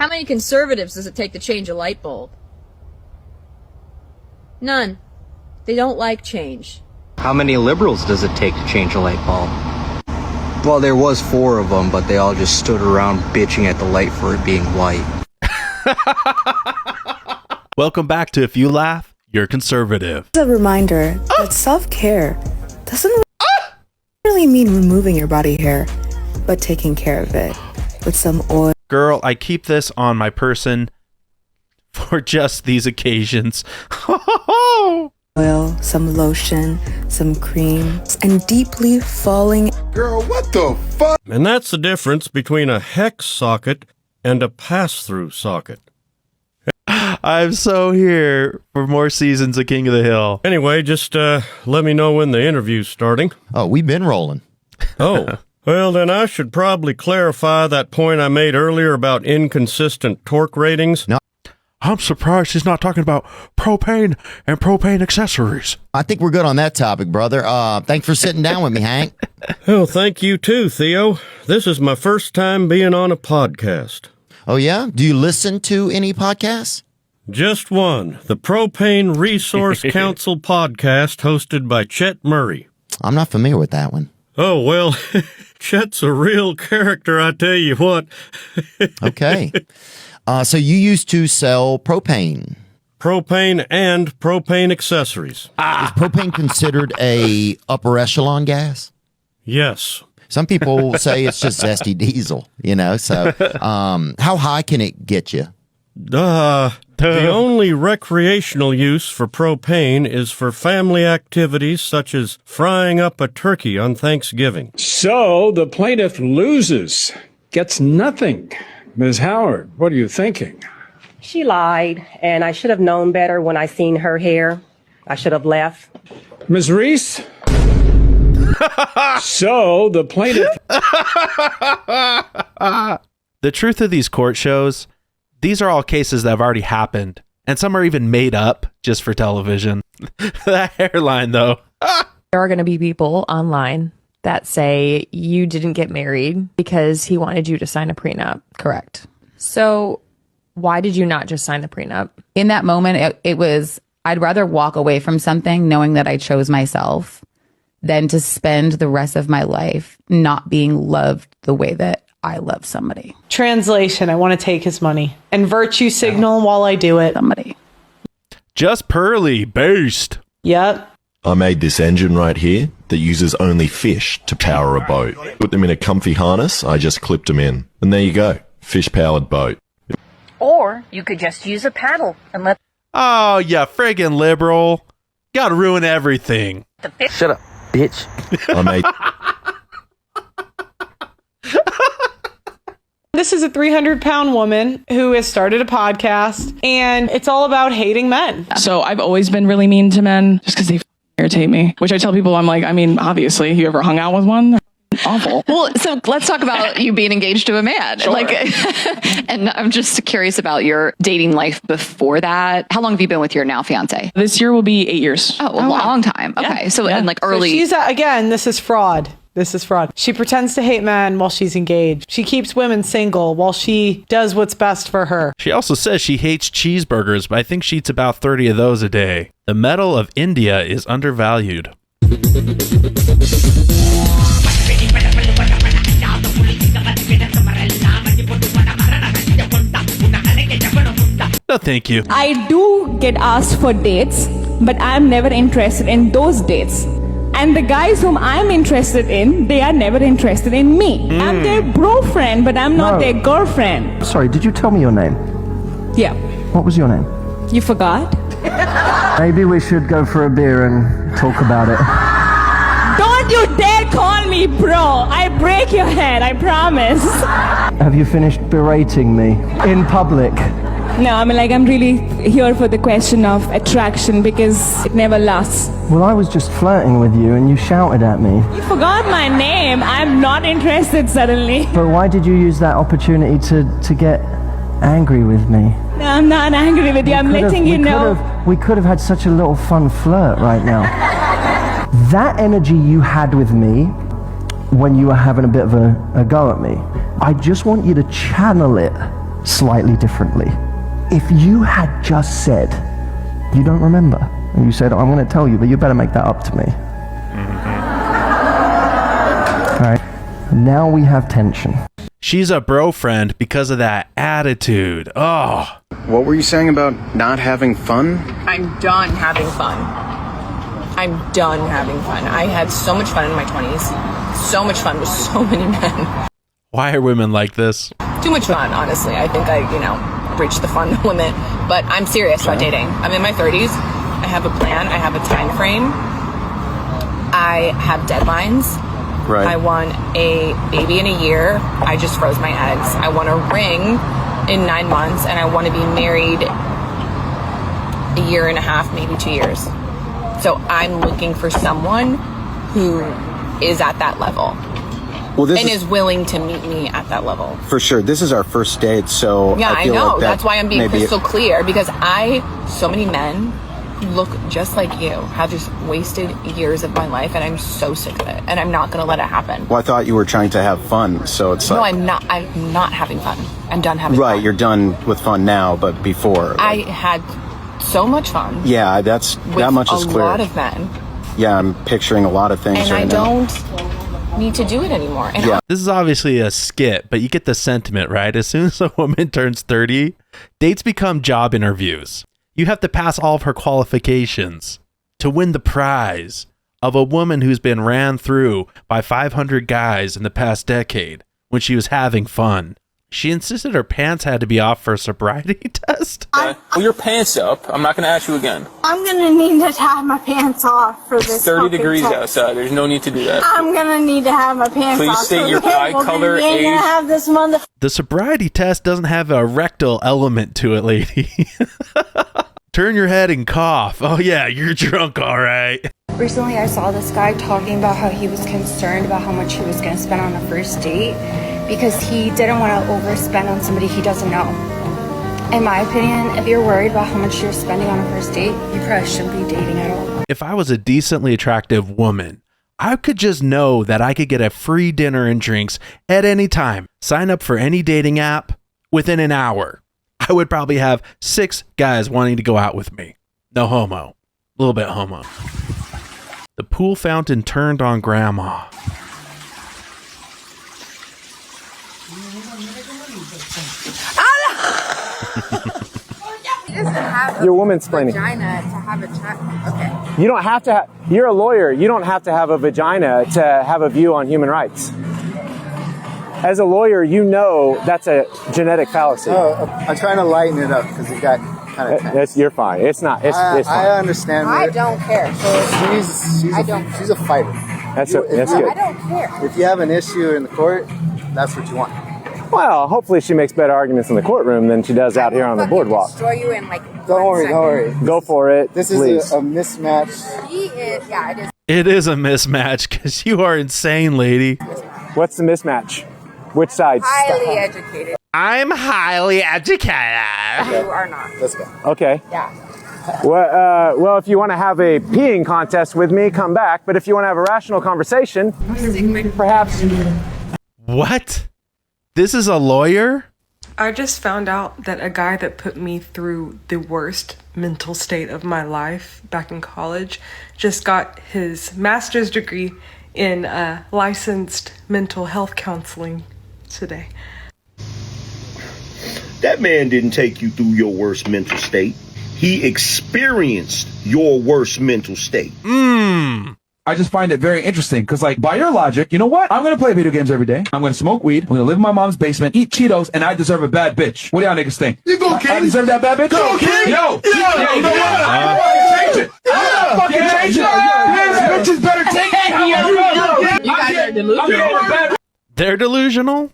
How many conservatives does it take to change a light bulb? None. They don't like change. How many liberals does it take to change a light bulb? Well, there was 4 of them, but they all just stood around bitching at the light for it being white. Welcome back to If You Laugh, You're Conservative. It's a reminder that self-care doesn't really mean removing your body hair, but taking care of it with some oil. Girl, I keep this on my person for just these occasions. Oil, some lotion, some cream, and deeply falling. Girl, what the fuck? And that's the difference between a hex socket and a pass-through socket. I'm so here for more seasons of King of the Hill. Anyway, just let me know when the interview's starting. Oh, we've been rolling. Oh, well, then I should probably clarify that point I made earlier about inconsistent torque ratings. No. I'm surprised he's not talking about propane and propane accessories. I think we're good on that topic, brother. Thanks for sitting down with me, Hank. Oh, thank you too, Theo. This is my first time being on a podcast. Oh, yeah? Do you listen to any podcasts? Just one, the Propane Resource Council podcast hosted by Chet Murray. I'm not familiar with that one. Oh, well, Chet's a real character, I tell you what. Okay. So you used to sell propane. Propane and propane accessories. Is propane considered a upper echelon gas? Yes. Some people say it's just zesty diesel, you know, so how high can it get you? The only recreational use for propane is for family activities such as frying up a turkey on Thanksgiving. So the plaintiff loses, gets nothing. Ms. Howard, what are you thinking? She lied, and I should have known better when I seen her hair. I should have left. Ms. Reese? So the plaintiff... The truth of these court shows, these are all cases that have already happened, and some are even made up just for television. That hairline, though. There are going to be people online that say you didn't get married because he wanted you to sign a prenup. Correct. So why did you not just sign the prenup? In that moment, it was, I'd rather walk away from something knowing that I chose myself than to spend the rest of my life not being loved the way that I love somebody. Translation, I want to take his money and virtue signal while I do it. Somebody. Just Pearly, based. Yep. I made this engine right here that uses only fish to power a boat. Put them in a comfy harness, I just clipped them in. And there you go, fish-powered boat. Or you could just use a paddle and let... Oh, yeah, friggin' liberal. Gotta ruin everything. The fish... Shut up, bitch. I made... This is a 300-pound woman who has started a podcast, and it's all about hating men. So I've always been really mean to men just because they irritate me, which I tell people, I'm like, I mean, obviously, you ever hung out with one? They're awful. Well, so let's talk about you being engaged to a man. Sure. And I'm just curious about your dating life before that. How long have you been with your now fiance? This year will be 8 years. Oh, a long time. Okay. Yeah. So in like early... So she's, again, this is fraud. This is fraud. She pretends to hate men while she's engaged. She keeps women single while she does what's best for her. She also says she hates cheeseburgers, but I think she eats about 30 of those a day. The metal of India is undervalued. No, thank you. I do get asked for dates, but I'm never interested in those dates. And the guys whom I'm interested in, they are never interested in me. I'm their bro friend, but I'm not their girlfriend. Sorry, did you tell me your name? Yeah. What was your name? You forgot? Maybe we should go for a beer and talk about it. Don't you dare call me bro. I break your head, I promise. Have you finished berating me in public? No, I mean, like, I'm really here for the question of attraction because it never lasts. Well, I was just flirting with you and you shouted at me. You forgot my name. I'm not interested suddenly. But why did you use that opportunity to get angry with me? No, I'm not angry with you. I'm letting you know. We could have had such a little fun flirt right now. That energy you had with me when you were having a bit of a go at me, I just want you to channel it slightly differently. If you had just said, you don't remember, and you said, I'm going to tell you, but you better make that up to me. All right, now we have tension. She's a bro friend because of that attitude. Oh. What were you saying about not having fun? I'm done having fun. I'm done having fun. I had so much fun in my 20s. So much fun with so many men. Why are women like this? Too much fun, honestly. I think I reached the fun limit. But I'm serious about dating. I'm in my 30s. I have a plan. I have a time frame. I have deadlines. Right. I want a baby in a year. I just froze my eggs. I want a ring in 9 months, and I want to be married a year and a half, maybe 2 years. So I'm looking for someone who is at that level. Well, this is willing to meet me at that level. For sure. This is our first date, so Yeah, I feel know. like That's why I'm being maybe crystal clear, because so many men who look just like you have just wasted years of my life, and I'm so sick of it, and I'm not going to let it happen. Well, I thought you were trying to have fun, so it's No, like... I'm not having fun. I'm done having fun. Right, you're done with fun now, but before... I had so much fun. Yeah, that much is clear. A lot of men. Yeah, I'm picturing a lot of things And right I now. don't need to do it anymore. And Yeah. This is obviously a skit, but you get the sentiment, right? As soon as a woman turns 30, dates become job interviews. You have to pass all of her qualifications to win the prize of a woman who's been ran through by 500 guys in the past decade when she was having fun. She insisted her pants had to be off for a sobriety test. Pull your pants up. I'm not going to ask you again. I'm gonna need to have my pants off for this. It's 30 fucking degrees test. outside. There's no need to do that. I'm gonna need to have my pants Please off. state so your that eye we're color, gonna age. have this The sobriety test doesn't have a rectal element to it, lady. Turn your head and cough. Oh yeah, you're drunk, all right. Recently, I saw this guy talking about how he was concerned about how much he was going to spend on a first date because he didn't want to overspend on somebody he doesn't know. In my opinion, if you're worried about how much you're spending on a first date, you probably shouldn't be dating at all. If I was a decently attractive woman, I could just know that I could get a free dinner and drinks at any time. Sign up for any dating app within an hour. I would probably have 6 guys wanting to go out with me. No homo. A little bit homo. The pool fountain turned on grandma. You're woman-splaining. Vagina to have a chat. Okay. You don't have to. You're a lawyer. You don't have to have a vagina to have a view on human rights. As a lawyer, you know that's a genetic fallacy. Oh, I'm trying to lighten it up because it got kind of tense. You're fine. It's not. It's fine. I understand. I don't care. She's a fighter. That's good. I don't care. If you have an issue in the court, that's what you want. Well, hopefully she makes better arguments in the courtroom than she does out here on the boardwalk. Destroy you in like. Don't worry. Go for it. This please. is a mismatch. He is. Yeah, it is. It is a mismatch because you are insane, lady. What's the mismatch? Which side? Highly educated. I'm highly educated. You are not. Let's go. Okay. Yeah. Well, if you want to have a peeing contest with me, come back. But if you want to have a rational conversation, perhaps. What? This is a lawyer? I just found out that a guy that put me through the worst mental state of my life back in college just got his master's degree in licensed mental health counseling today. That man didn't take you through your worst mental state. He experienced your worst mental state. I just find it very interesting because, like, by your logic, you know what? I'm going to play video games every day. I'm going to smoke weed. I'm going to live in my mom's basement, eat Cheetos, and I deserve a bad bitch. What do y'all niggas think? You go, King. I deserve that bad bitch? Go, King. Yo. Yeah, You know what? I change it. I fucking change it. This bitches better take it. You guys are delusional. They're delusional?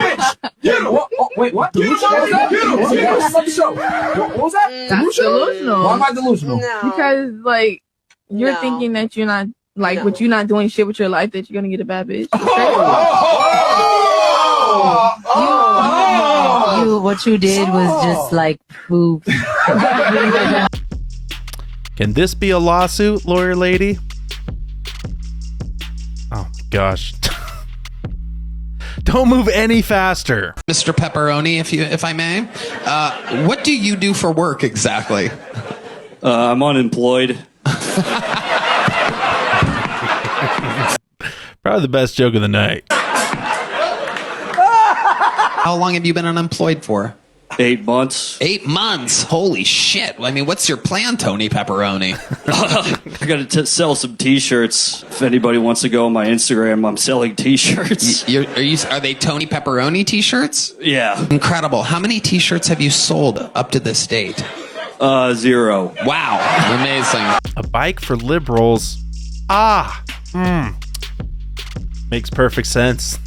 Wait, what? Delusional? What was that? That's delusional. Why am I delusional? Because, like, you're thinking that you're not, like, but you're not doing shit with your life that you're gonna get a bad bitch. What you did was just like proof. Can this be a lawsuit, lawyer lady? Oh my gosh. Don't move any faster. Mr. Pepperoni, if I may. What do you do for work exactly? I'm unemployed. Probably the best joke of the night. How long have you been unemployed for? 8 months. 8 months? Holy shit. I mean, what's your plan, Tony Pepperoni? I got to sell some t-shirts. If anybody wants to go on my Instagram, I'm selling t-shirts. Are they Tony Pepperoni t-shirts? Yeah. Incredible. How many t-shirts have you sold up to this date? 0. Wow. Amazing. A bike for liberals. Makes perfect sense.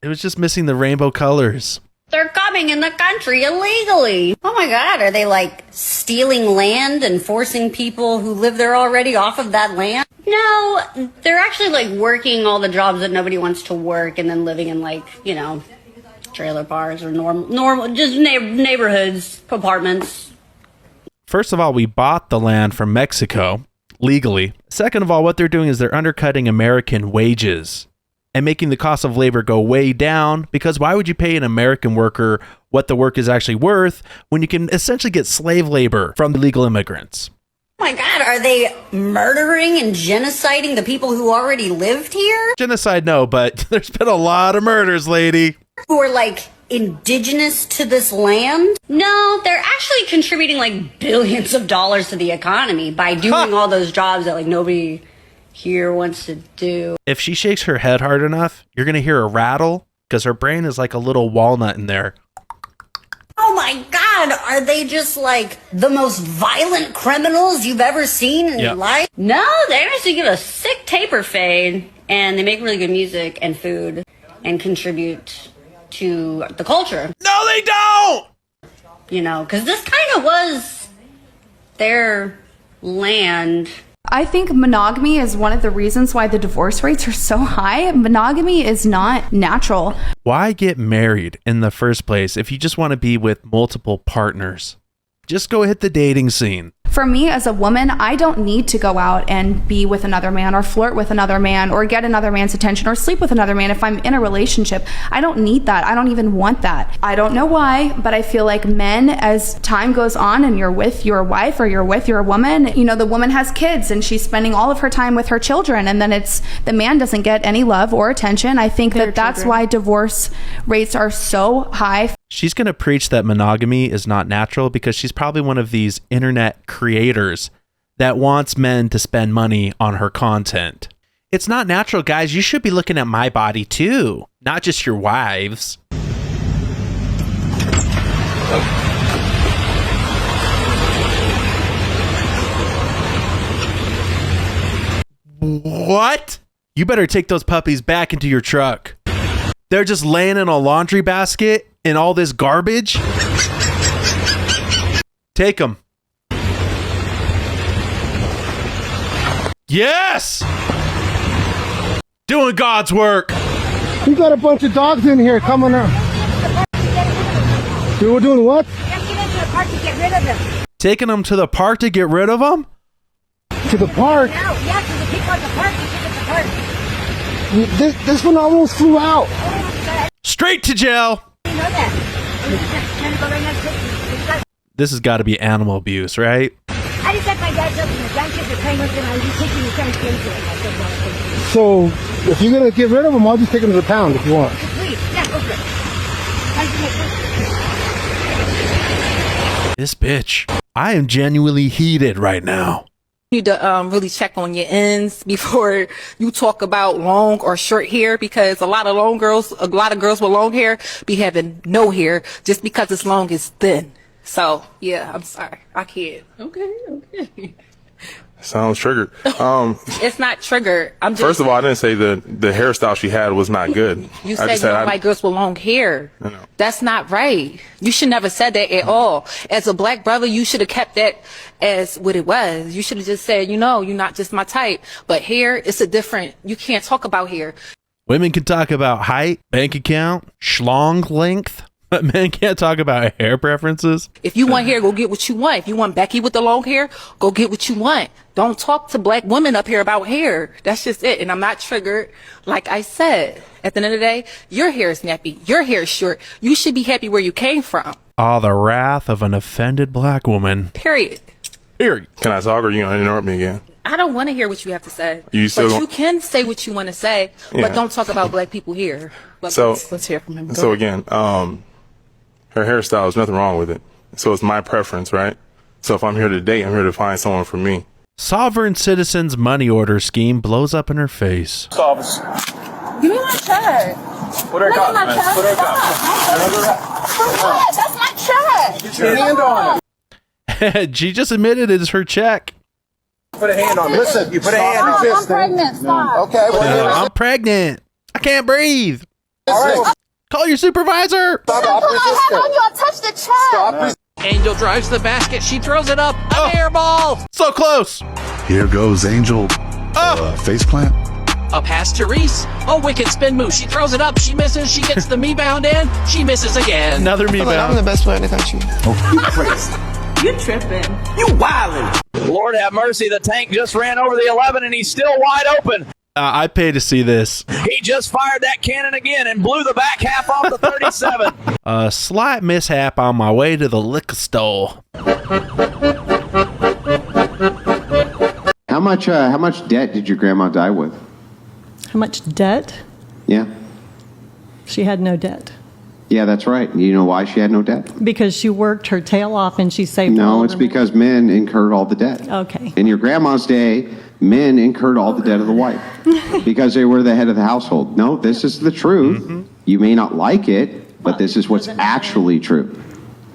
It was just missing the rainbow colors. They're coming in the country illegally. Oh my God, are they like stealing land and forcing people who live there already off of that land? No, they're actually like working all the jobs that nobody wants to work and then living in like, you know, trailer parks or normal just neighborhoods, apartments. First of all, we bought the land from Mexico legally. Second of all, what they're doing is they're undercutting American wages and making the cost of labor go way down, because why would you pay an American worker what the work is actually worth when you can essentially get slave labor from illegal immigrants? Oh my God, are they murdering and genociding the people who already lived here? Genocide, no, but there's been a lot of murders, lady. Who are like indigenous to this land? No, they're actually contributing like billions of dollars to the economy by doing all those jobs that like nobody here wants to do. If she shakes her head hard enough, you're going to hear a rattle because her brain is like a little walnut in there. Oh my God, are they just like the most violent criminals you've ever seen in your life? No, they actually give a sick taper fade and they make really good music and food and contribute to the culture. No, they don't! You know, because this kind of was their land. I think monogamy is one of the reasons why the divorce rates are so high. Monogamy is not natural. Why get married in the first place if you just want to be with multiple partners? Just go hit the dating scene. For me as a woman, I don't need to go out and be with another man or flirt with another man or get another man's attention or sleep with another man if I'm in a relationship. I don't need that. I don't even want that. I don't know why, but I feel like men, as time goes on and you're with your wife or you're with your woman, you know, the woman has kids and she's spending all of her time with her children, and then it's the man doesn't get any love or attention. I think that's why divorce rates are so high. She's going to preach that monogamy is not natural because she's probably one of these internet creators that wants men to spend money on her content. It's not natural, guys. You should be looking at my body too, not just your wives. What? You better take those puppies back into your truck. They're just laying in a laundry basket in all this garbage. Take them. Yes! Doing God's work. We got a bunch of dogs in here coming up. We're doing what? Taking them to the park to get rid of them? To the park? Yeah, to the people at the park. You take it to the park. This one almost flew out. Straight to jail. You know that. This has got to be animal abuse, right? I just had my dad up and the grandkids are playing with them. I'm just taking the kind of things to it. So, if you're going to get rid of them, I'll just take them to the pound if you want. Please, yeah, go for it. This bitch. I am genuinely heated right now. You need to really check on your ends before you talk about long or short hair, because a lot of girls with long hair be having no hair just because it's long is thin. So yeah, I'm sorry, I can't. Okay. Sounds triggered. It's not triggered. I'm just. First of all, I didn't say the hairstyle she had was not good. You said you don't like girls with long hair. That's not right. You should never said that at all. As a black brother, you should have kept that as what it was. You should have just said, you know, you're not just my type. But hair, it's a different. You can't talk about hair. Women can talk about height, bank account, schlong length. But men can't talk about hair preferences. If you want hair, go get what you want. If you want Becky with the long hair, go get what you want. Don't talk to black women up here about hair. That's just it. And I'm not triggered. Like I said, at the end of the day, your hair is nappy. Your hair is short. You should be happy where you came from. Ah, the wrath of an offended black woman. Period. Period. Can I talk or you gonna interrupt me again? I don't want to hear what you have to say. You still but don't- you can say what you want to say, Yeah. but don't talk about black people here. But So let's hear from him. Go So ahead. again, her hairstyle, there's nothing wrong with it. So it's my preference, right? So if I'm here to date, I'm here to find someone for me. Sovereign citizen's money order scheme blows up in her face. Office. Give me my check. Put her Look at cup, my man. check. Put her cup. For what? That's my check. Get your hand on it. She just admitted it's her check. Put a hand on it. Listen, you put a hand on I'm this thing. pregnant. Stop. Okay, well, I'm pregnant. I can't breathe. all right. Call your supervisor. Put my hand on you. I touched the check. Angel drives the basket. She throws it up. A hairball. So close. Here goes Angel. Face plant. A pass to Reese. A wicked spin move. She throws it up. She misses. She gets the me bound in. She misses again. Another me bound. I'm the best player in the country. You tripping. You wildin'. Lord have mercy, the tank just ran over the 11 and he's still wide open. I pay to see this. He just fired that cannon again and blew the back half off the 37. A slight mishap on my way to the liquor store. How much debt did your grandma die with? How much debt? Yeah. She had no debt Yeah, that's right. You know why she had no debt? because she worked her tail off and she saved all No, of it's her money. because men incurred all the debt. Okay. In your grandma's day, men incurred all the debt of the wife because they were the head of the household. No, this is the truth. You may not like it, but this is what's actually true.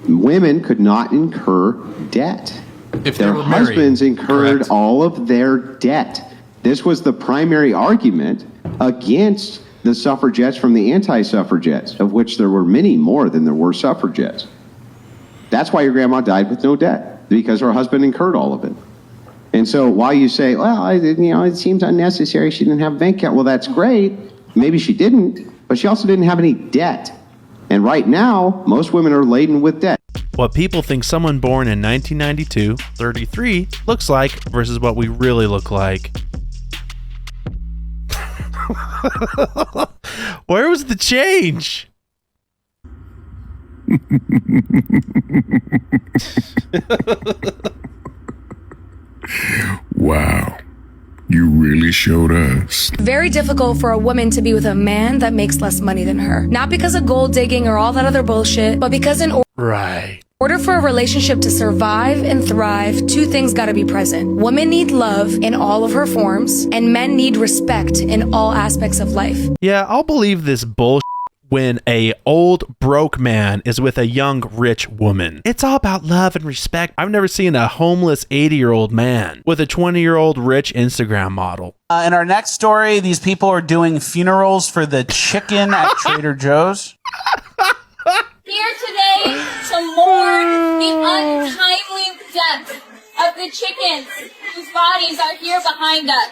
Women could not incur debt. If they Their were married. husbands incurred Correct. all of their debt. This was the primary argument against the suffragettes from the anti-suffragettes, of which there were many more than there were suffragettes. That's why your grandma died with no debt, because her husband incurred all of it. And so while you say, well, it seems unnecessary, she didn't have a bank account. Well, that's great. Maybe she didn't, but she also didn't have any debt. And right now, most women are laden with debt. What people think someone born in 1992, 33, looks like versus what we really look like. Where was the change? Wow. You really showed us. Very difficult for a woman to be with a man that makes less money than her. Not because of gold digging or all that other bullshit, but because in Right. order for a relationship to survive and thrive, two things gotta be present. Women need love in all of her forms, and men need respect in all aspects of life. Yeah, I'll believe this bullshit when a old broke man is with a young rich woman. It's all about love and respect. I've never seen a homeless 80-year-old man with a 20-year-old rich Instagram model. In our next story, these people are doing funerals for the chicken at Trader Joe's. Here today to mourn the untimely death of the chickens whose bodies are here behind us.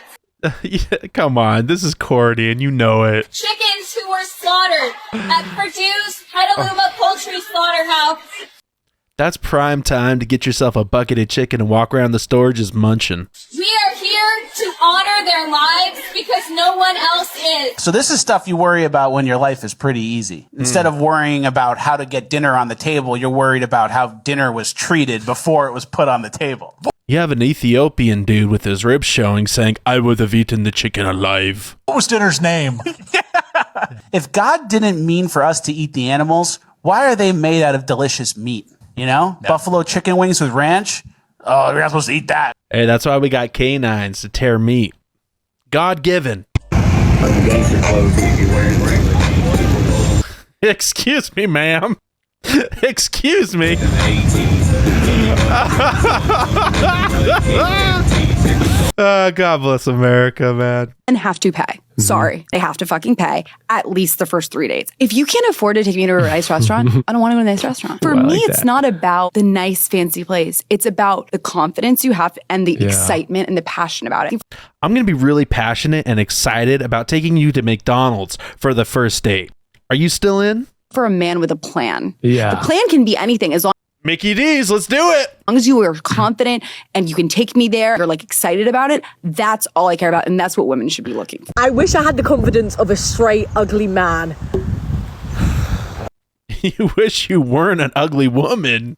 Yeah, come on, this is corny and you know it. Chickens who were slaughtered at Purdue's Petaluma Poultry Slaughterhouse. That's prime time to get yourself a bucket of chicken and walk around the store just munching. We are here to honor their lives because no one else is. So this is stuff you worry about when your life is pretty easy. Instead of worrying about how to get dinner on the table, you're worried about how dinner was treated before it was put on the table. You have an Ethiopian dude with his ribs showing saying, I would have eaten the chicken alive. What was dinner's name? If God didn't mean for us to eat the animals, why are they made out of delicious meat? You know? Buffalo chicken wings with ranch? Oh, you're not supposed to eat that. Hey, that's why we got canines to tear meat. God given. Excuse me, ma'am. Excuse me. God bless America, man. And have to pay. Sorry. They have to fucking pay at least the first 3 dates. If you can't afford to take me to a nice restaurant, I don't want to go to a nice restaurant. For Ooh, I me, like it's that. not about the nice, fancy place. It's about the confidence you have and the Yeah. excitement and the passion about it. I'm going to be really passionate and excited about taking you to McDonald's for the first date. Are you still in? for a man with a plan. Yeah. The plan can be anything as long Mickey D's, let's do it. As long as you are confident and you can take me there, you're like excited about it, that's all I care about. And that's what women should be looking for. I wish I had the confidence of a straight, ugly man. You wish you weren't an ugly woman.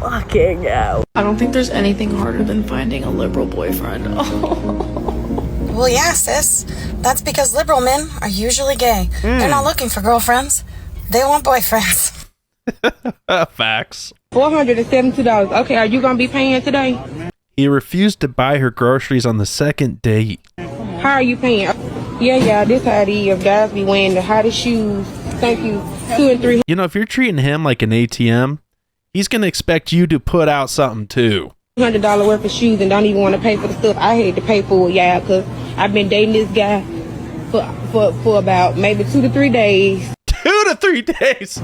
Fucking hell. I don't think there's anything harder than finding a liberal boyfriend. Well, yeah, sis. That's because liberal men are usually gay. They're not looking for girlfriends. They want boyfriends. Facts. $472. Okay, are you gonna be paying today? He refused to buy her groceries on the second date. How are you paying? Yeah, this how it is. Guys be wearing the hottest shoes. Thank you. 2 and 3. You know, if you're treating him like an ATM, he's going to expect you to put out something too. $100 worth of shoes and don't even want to pay for the stuff I had to pay for, yeah, because I've been dating this guy for about maybe 2 to 3 days. 2 to 3 days?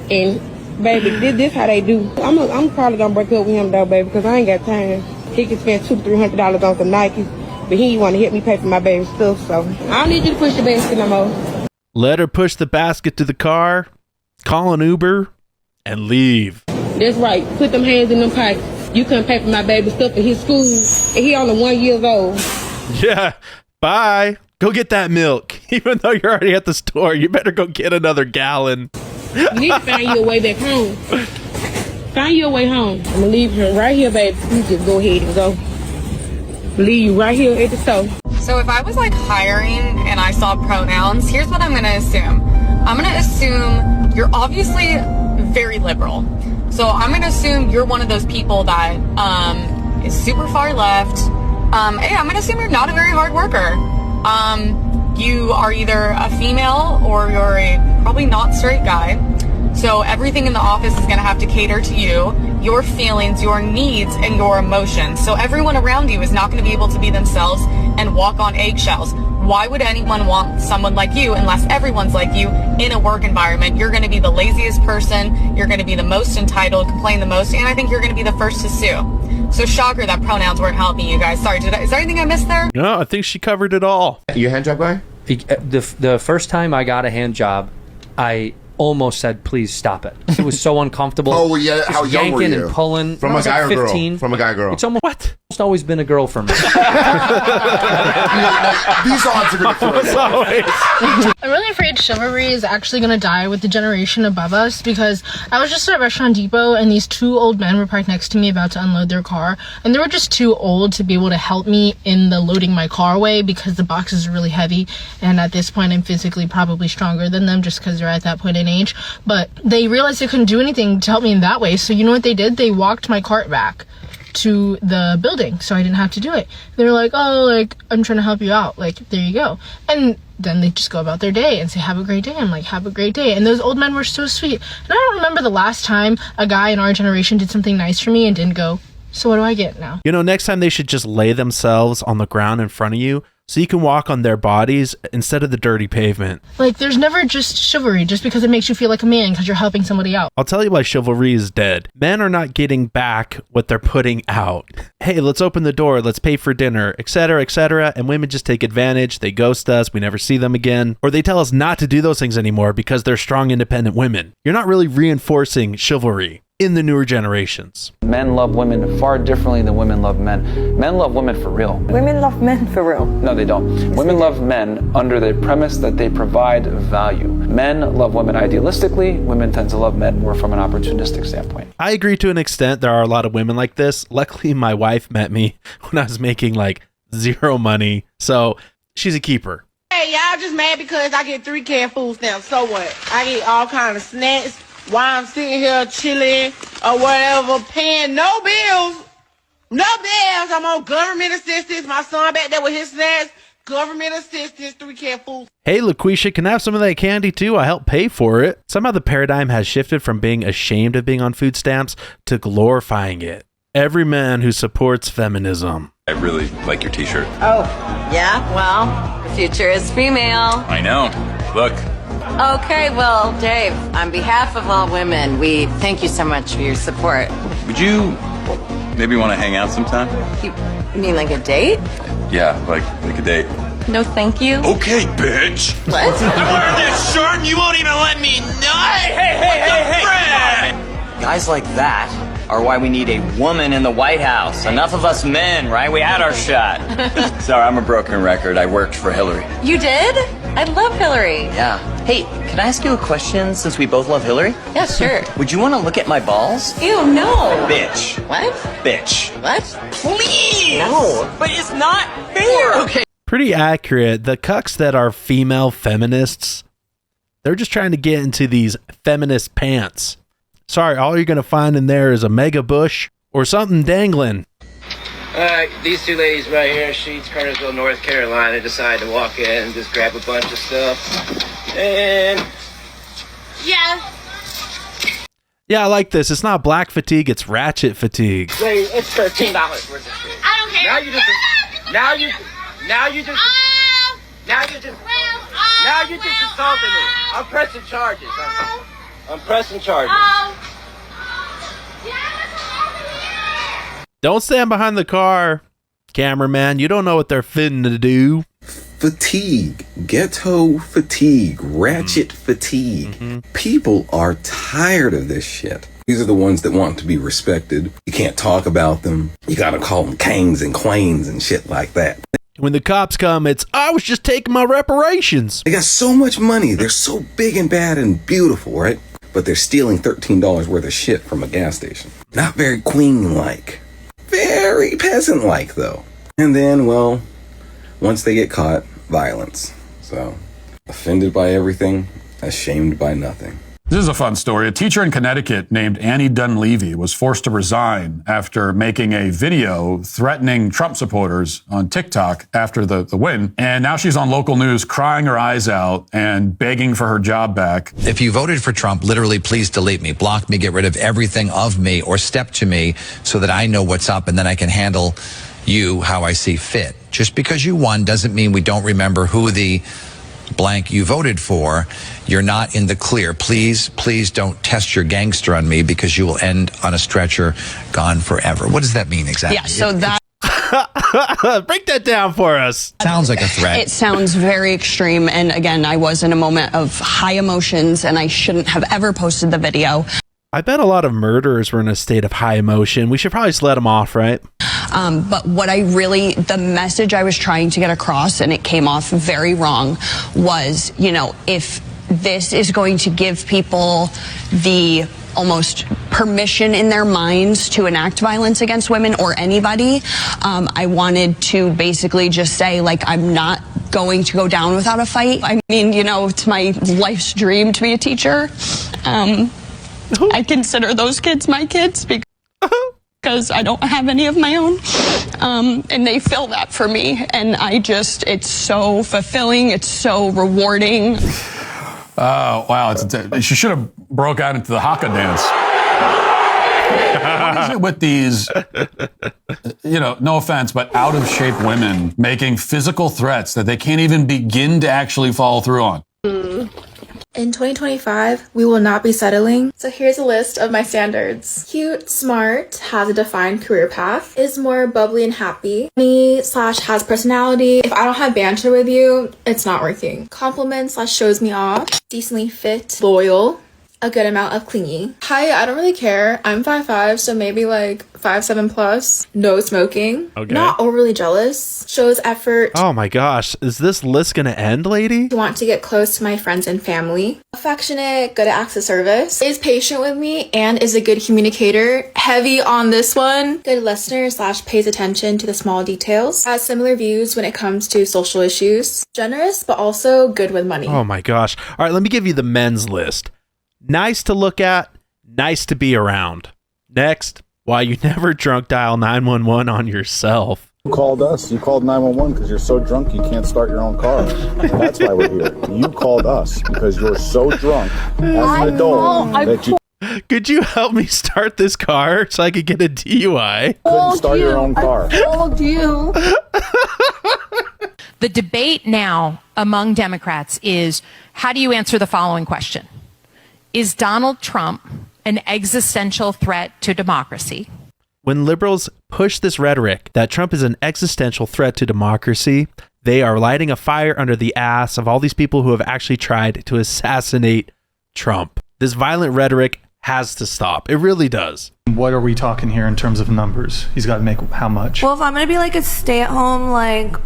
And baby, this how they do. I'm probably gonna break up with him though, baby, because I ain't got time. He can spend $200 to $300 on some Nikes, but he want to help me pay for my baby stuff, so I don't need you to push the basket no more. Let her push the basket to the car, call an Uber, and leave. That's right. Put them hands in them pockets. You couldn't pay for my baby stuff in his school, and he only 1 year old. Yeah, bye. Go get that milk. Even though you're already at the store, you better go get another gallon. You need to find your way back home. Find your way home. I'm gonna leave her right here, baby. You just go ahead and go. Leave you right here at the store. So if I was like hiring and I saw pronouns, here's what I'm gonna assume. I'm gonna assume you're obviously very liberal. So I'm gonna assume you're one of those people that is super far left. Hey, I'm gonna assume you're not a very hard worker. You are either a female or you're a probably not straight guy. So everything in the office is gonna have to cater to you, your feelings, your needs, and your emotions. So everyone around you is not gonna be able to be themselves and walk on eggshells. Why would anyone want someone like you unless everyone's like you in a work environment? You're gonna be the laziest person, you're gonna be the most entitled, complain the most, and I think you're gonna be the first to sue. So shocker that pronouns weren't helping you guys. Sorry, is there anything I missed there? No, I think she covered it all. You a hand job guy? The first time I got a hand job, I almost said, please stop it. It was so uncomfortable. Oh, yeah. How young were you? Yanking and pulling. From a guy or 15. girl? From a guy or girl? It's almost always been a girl for me. These odds are going to throw I'm really afraid Chivalry is actually going to die with the generation above us, because I was just at Restaurant Depot and these 2 old men were parked next to me about to unload their car, and they were just too old to be able to help me in the loading my car way because the boxes are really heavy, and at this point I'm physically probably stronger than them just because they're at that point in age. But they realized they couldn't do anything to help me in that way, so you know what they did? They walked my cart back to the building so I didn't have to do it. They were like, oh, like, I'm trying to help you out, like, there you go. And then they just go about their day and say, have a great day. I'm like, have a great day. And those old men were so sweet. And I don't remember the last time a guy in our generation did something nice for me and didn't go, so what do I get now? You know, next time they should just lay themselves on the ground in front of you so you can walk on their bodies instead of the dirty pavement. Like, there's never just chivalry just because it makes you feel like a man because you're helping somebody out. I'll tell you why chivalry is dead. Men are not getting back what they're putting out. Hey, let's open the door, let's pay for dinner, etc., etc. And women just take advantage, they ghost us, we never see them again. Or they tell us not to do those things anymore because they're strong, independent women. You're not really reinforcing chivalry in the newer generations. Men love women far differently than women love men. Men love women for real. Women love men for real. No, they don't. Women love men under the premise that they provide value. Men love women idealistically. Women tend to love men more from an opportunistic standpoint. I agree to an extent. There are a lot of women like this. Luckily, my wife met me when I was making like zero money. So she's a keeper. Hey, y'all just mad because I get 3 canned food stamps. So what? I get all kind of snacks while I'm sitting here chilling or whatever, paying no bills. No bills. I'm on government assistance. My son back there with his snacks. Government assistance, 3 canned food. Hey, LaQuisha, can I have some of that candy too? I help pay for it. Somehow the paradigm has shifted from being ashamed of being on food stamps to glorifying it. Every man who supports feminism. I really like your t-shirt. Oh, yeah? Well, the future is female. I know. Look. Okay, well, Dave, on behalf of all women, we thank you so much for your support. Would you maybe want to hang out sometime? You mean like a date? Yeah, like a date. No, thank you. Okay, bitch. What? You ordered this shirt and you won't even let me nut? Hey. Guys like that are why we need a woman in the White House. Enough of us men, right? We had our shot. Sorry, I'm a broken record. I worked for Hillary. You did? I love Hillary. Yeah. Hey, can I ask you a question since we both love Hillary? Yeah, sure. Would you want to look at my balls? Ew, no. Bitch. What? Bitch. What? Please! No. But it's not fair! Okay. Pretty accurate. The cucks that are female feminists, they're just trying to get into these feminist pants. Sorry, all you're going to find in there is a mega bush or something dangling. These two ladies right here, Sheets, Kernersville, North Carolina, decided to walk in and just grab a bunch of stuff. And Yeah. Yeah, I like this. It's not black fatigue, it's ratchet fatigue. wait, it's $13 worth of shit. I don't care. Now you just assaulted me. I'm pressing charges. I'm pressing charges. Don't stand behind the car, cameraman. You don't know what they're finna to do. Fatigue, ghetto fatigue, ratchet fatigue. People are tired of this shit. These are the ones that want to be respected. You can't talk about them. You gotta call them kings and queens and shit like that. When the cops come, it's, I was just taking my reparations. They got so much money. They're so big and bad and beautiful, right? But they're stealing $13 worth of shit from a gas station. Not very queen-like. Very peasant-like, though. And then, well, once they get caught, violence. So, offended by everything, ashamed by nothing. This is a fun story. A teacher in Connecticut named Annie Dunleavy was forced to resign after making a video threatening Trump supporters on TikTok after the win. And now she's on local news crying her eyes out and begging for her job back. If you voted for Trump, literally, please delete me, block me, get rid of everything of me, or step to me so that I know what's up and then I can handle you how I see fit. Just because you won doesn't mean we don't remember who the blank you voted for. You're not in the clear. Please don't test your gangster on me because you will end on a stretcher, gone forever. What does that mean exactly? Yeah, so that break that down for us. Sounds like a threat. it sounds very extreme. And again, I was in a moment of high emotions and I shouldn't have ever posted the video. I bet a lot of murderers were in a state of high emotion. We should probably just let them off, right? But the message I was trying to get across, and it came off very wrong, was, if this is going to give people the almost permission in their minds to enact violence against women or anybody, I wanted to basically just say, I'm not going to go down without a fight. I mean, it's my life's dream to be a teacher. I consider those kids my kids because I don't have any of my own. And they fill that for me. And it's so fulfilling. It's so rewarding. Oh, wow. She should have broke out into the haka dance. What is it with these, no offense, but out of shape women making physical threats that they can't even begin to actually follow through on? In 2025, we will not be settling. So here's a list of my standards. Cute, smart, has a defined career path, is more bubbly and happy, funny/has personality. If I don't have banter with you, it's not working. Compliments/shows me off, decently fit, loyal, a good amount of clingy. Height, I don't really care. I'm 5'5", so maybe 5'7" plus. No smoking. Okay. Not overly jealous. Shows effort. Oh my gosh. Is this list gonna end, lady? Want to get close to my friends and family. Affectionate, good at acts of service. Is patient with me and is a good communicator. Heavy on this one. Good listener/pays attention to the small details. Has similar views when it comes to social issues. Generous, but also good with money. Oh my gosh. All right, let me give you the men's list. Nice to look at, nice to be around. Next, why you never drunk dial 911 on yourself. You called us. You called 911 because you're so drunk you can't start your own car. And that's why we're here. You called us because you're so drunk as an adult that you Could you help me start this car so I could get a DUI? couldn't start your own car. I told you. The debate now among Democrats is, how do you answer the following question? Is Donald Trump an existential threat to democracy? When liberals push this rhetoric that Trump is an existential threat to democracy, They are lighting a fire under the ass of all these people who have actually tried to assassinate Trump. This violent rhetoric has to stop. It really does. What are we talking here in terms of numbers? He's got to make how much? Well, if I'm going to be like a stay-at-home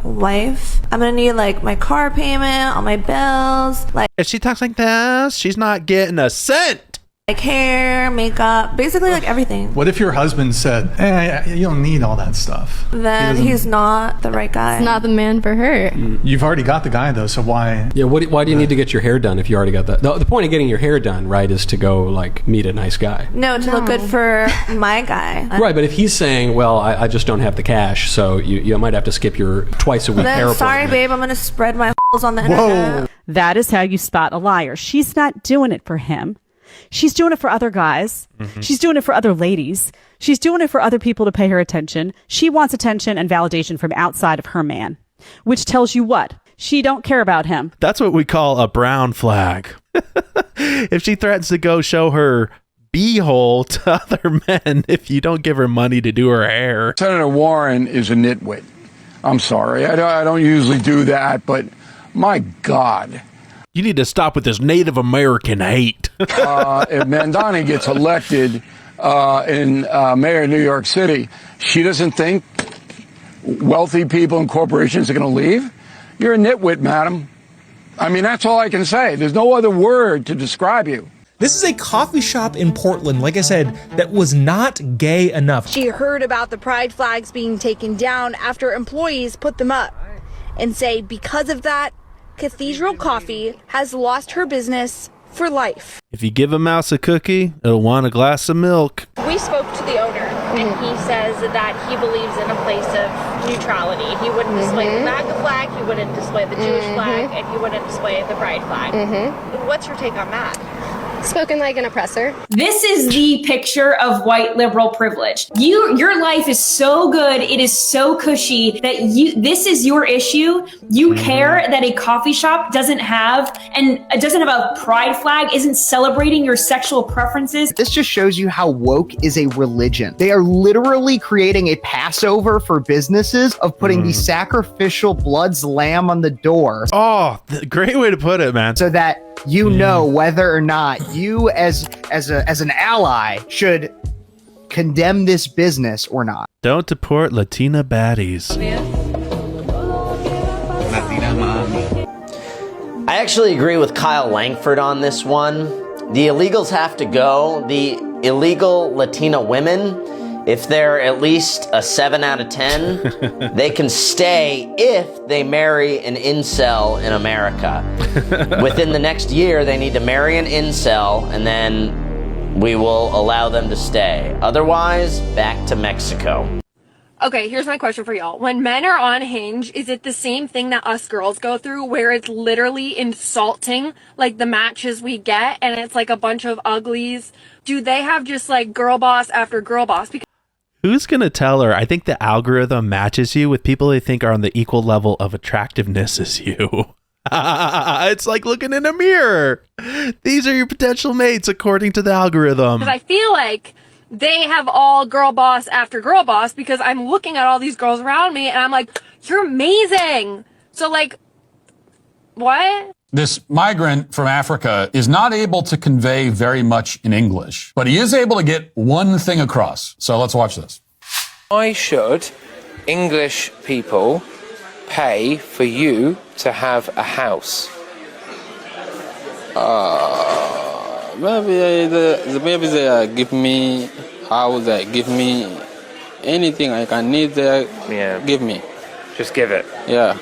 wife, I'm going to need my car payment, all my bills. If she talks like this, she's not getting a cent. Hair, makeup, basically everything. What if your husband said, hey, you don't need all that stuff? Then he's not the right guy. He's not the man for her. You've already got the guy, though, so why? Yeah, why do you need to get your hair done if you already got that? The point of getting your hair done, right, is to go, meet a nice guy. No, to look good for my guy. Right, but if he's saying, well, I just don't have the cash, so you might have to skip your twice-a-week hair appointment. Sorry, babe, I'm going to spread my holes on the internet. That is how you spot a liar. She's not doing it for him. She's doing it for other guys. Mm-hmm. She's doing it for other ladies. She's doing it for other people to pay her attention. She wants attention and validation from outside of her man, which tells you what? She don't care about him. That's what we call a brown flag. If she threatens to go show her beehole to other men if you don't give her money to do her hair. Senator Warren is a nitwit. I'm sorry. I don't usually do that, but my God. You need to stop with this Native American hate. If Mandani gets elected in mayor of New York City, she doesn't think wealthy people and corporations are going to leave? You're a nitwit, madam. I mean, that's all I can say. There's no other word to describe you. This is a coffee shop in Portland, like I said, that was not gay enough. She heard about the pride flags being taken down after employees put them up and say because of that, Cathedral Coffee has lost her business for life. If you give a mouse a cookie, it'll want a glass of milk. We spoke to the owner, and he says that he believes in a place of neutrality. He wouldn't display the MAGA flag, he wouldn't display the Jewish flag, and he wouldn't display the pride flag. What's your take on that? Spoken like an oppressor. This is the picture of white liberal privilege. Your life is so good, it is so cushy that this is your issue. You care that a coffee shop doesn't have a pride flag, isn't celebrating your sexual preferences. This just shows you how woke is a religion. They are literally creating a Passover for businesses of putting the sacrificial blood's lamb on the door. Oh, great way to put it, man. So that you know whether or not you as an ally should condemn this business or not. Don't deport Latina baddies. I actually agree with Kyle Langford on this one. The illegals have to go. The illegal Latina women, if they're at least a 7 out of 10, they can stay if they marry an incel in America. Within the next year, they need to marry an incel, and then we will allow them to stay. Otherwise, back to Mexico. Okay, here's my question for y'all. When men are on Hinge, is it the same thing that us girls go through where it's literally insulting, like the matches we get, and it's like a bunch of uglies? Do they have just like girl boss after girl boss? Who's going to tell her? I think the algorithm matches you with people they think are on the equal level of attractiveness as you. It's like looking in a mirror. These are your potential mates according to the algorithm. Because I feel like they have all girl boss after girl boss because I'm looking at all these girls around me and I'm like, you're amazing. So like, what? This migrant from Africa is not able to convey very much in English, but he is able to get one thing across. So let's watch this. Why should English people pay for you to have a house? Maybe they give me house, they give me anything I can need, they give me. Just give it? Yeah.